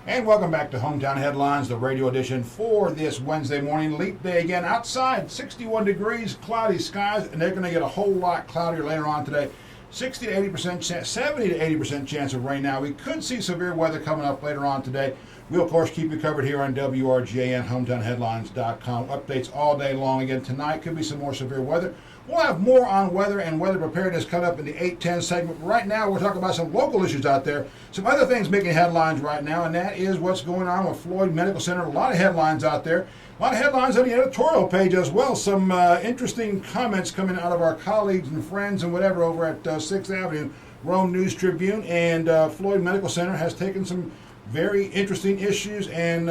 And welcome back to Hometown Headlines, the radio edition for this Wednesday morning. Leap day again. Outside, 61 degrees, cloudy skies, and they're going to get a whole lot cloudier later on today. 60 to 80% chance, 70 to 80% chance of rain now. We could see severe weather coming up later on today. We'll, of course, keep you covered here on WRGA and HometownHeadlines.com. Updates all day long. Again, tonight could be some more severe weather. We'll have more on weather and weather preparedness coming up in the 8:10 segment. Right now, we're talking about some local issues out there. Some other things making headlines right now, and that is what's going on with Floyd Medical Center. A lot of headlines out there. A lot of headlines on the editorial page as well. Some interesting comments coming out of our colleagues and friends and whatever over at 6th Avenue, Rome News Tribune. And Floyd Medical Center has taken some very interesting issues and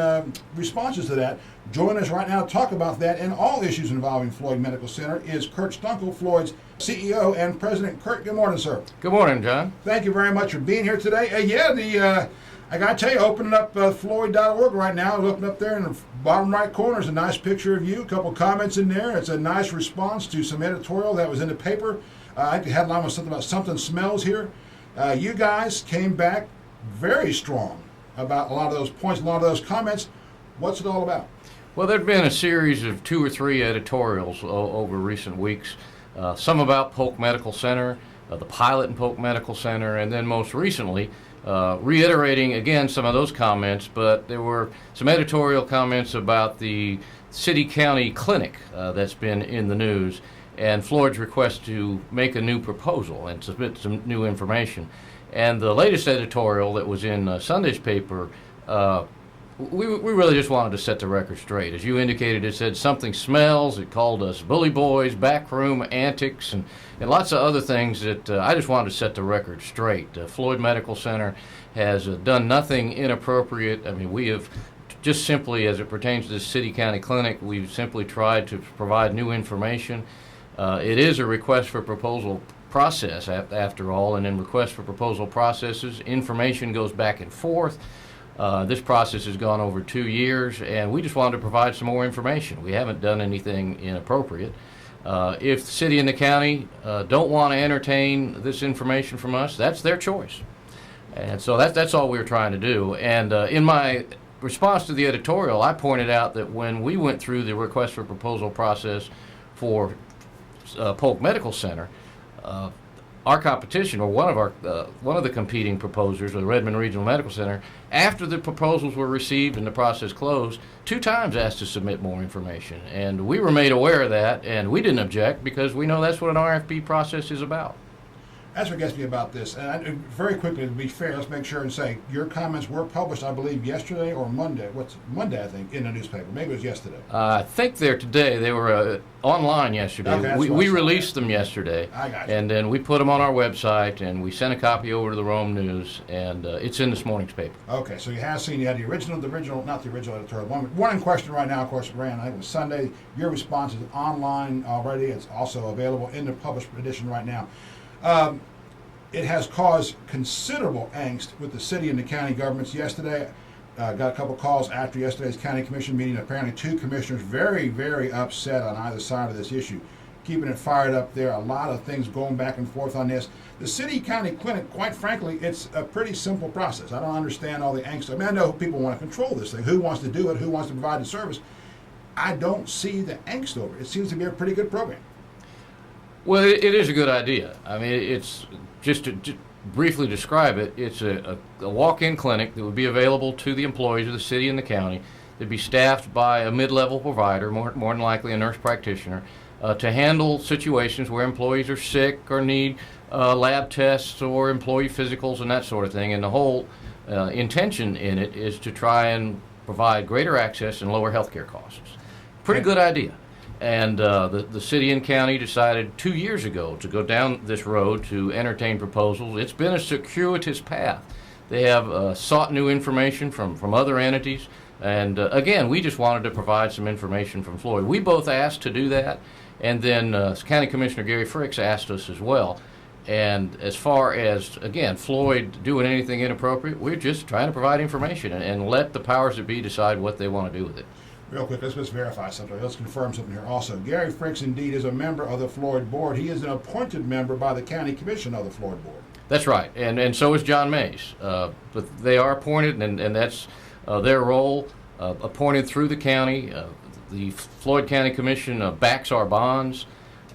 responses to that. Joining us right now to talk about that and all issues involving Floyd Medical Center is Kurt Stuenkel, Floyd's CEO and President. Kurt, good morning, sir. Good morning, John. Thank you very much for being here today. I got to tell you, opening up Floyd.org right now, looking up there in the bottom right corner is a nice picture of you, a couple comments in there. It's a nice response to some editorial that was in the paper. I think the headline was something about something smells here. You guys came back very strong about a lot of those points, a lot of those comments. What's it all about? Well, there have been a series of 2 or 3 editorials over recent weeks, some about Polk Medical Center, the pilot in Polk Medical Center, and then most recently, reiterating again some of those comments, but there were some editorial comments about the city-county clinic that's been in the news, and Floyd's request to make a new proposal and submit some new information. And the latest editorial that was in Sunday's paper, we really just wanted to set the record straight. As you indicated, it said something smells. It called us bully boys, backroom antics, and lots of other things that I just wanted to set the record straight. Floyd Medical Center has done nothing inappropriate. I mean, we have just simply, as it pertains to the city-county clinic, we've simply tried to provide new information. It is a request for proposal process, after all, and in request for proposal processes, information goes back and forth. This process has gone over 2 years, and we just wanted to provide some more information. We haven't done anything inappropriate. If the city and the county don't want to entertain this information from us, that's their choice. And so that's all we were trying to do. And in my response to the editorial, I pointed out that when we went through the request for proposal process for Polk Medical Center, our competition, or one of the competing proposers, the Redmond Regional Medical Center, after the proposals were received and the process closed, 2 times asked to submit more information. And we were made aware of that, and we didn't object because we know that's what an RFP process is about. That's what gets me about this. And very quickly, to be fair, let's make sure and say your comments were published, I believe, yesterday or Monday. Monday, I think, in the newspaper. Maybe it was yesterday. I think they're today. They were online yesterday. Okay, we released them yesterday. I got you. And then we put them on our website, and we sent a copy over to the Rome News, and it's in this morning's paper. Okay, so you had the original, not the original editorial. One in question right now, of course, ran, I think it was Sunday. Your response is online already. It's also available in the published edition right now. It has caused considerable angst with the city and the county governments. Yesterday, got a couple calls after yesterday's county commission meeting. Apparently 2 commissioners very, very upset on either side of this issue, keeping it fired up there. A lot of things going back and forth on this. The city-county clinic, quite frankly, it's a pretty simple process. I don't understand all the angst. I mean, I know people want to control this thing. Who wants to do it? Who wants to provide the service? I don't see the angst over it. It seems to be a pretty good program. Well, it is a good idea. I mean, it's just to briefly describe it, it's a walk-in clinic that would be available to the employees of the city and the county. They'd be staffed by a mid-level provider, more than likely a nurse practitioner, to handle situations where employees are sick or need lab tests or employee physicals and that sort of thing. And the whole intention in it is to try and provide greater access and lower health care costs. Pretty good idea. And the city and county decided 2 years ago to go down this road to entertain proposals. It's been a circuitous path. They have sought new information from other entities. And again, we just wanted to provide some information from Floyd. We both asked to do that. And then County Commissioner Gary Fricks asked us as well. And as far as, again, Floyd doing anything inappropriate, we're just trying to provide information and let the powers that be decide what they want to do with it. Real quick, let's just verify something. Let's confirm something here also. Gary Fricks, indeed, is a member of the Floyd Board. He is an appointed member by the County Commission of the Floyd Board. That's right, and so is John Mays. But they are appointed, and that's their role, appointed through the county. The Floyd County Commission backs our bonds,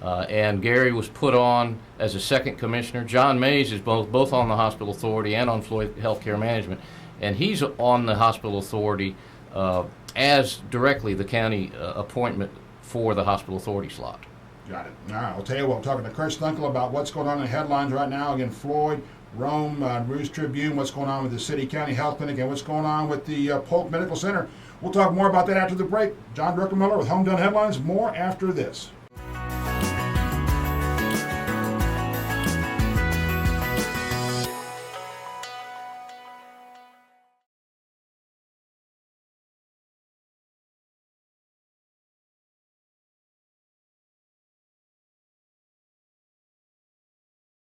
and Gary was put on as a second commissioner. John Mays is both on the Hospital Authority and on Floyd Healthcare Management, and he's on the Hospital Authority as directly the county appointment for the Hospital Authority slot. Got it. All right, I'll tell you what, we're talking to Chris Stuenkel about what's going on in the headlines right now. Again, Floyd, Rome, News Tribune, what's going on with the City County Health Clinic, and what's going on with the Polk Medical Center. We'll talk more about that after the break. John Druckenmiller with Home Done Headlines. More after this.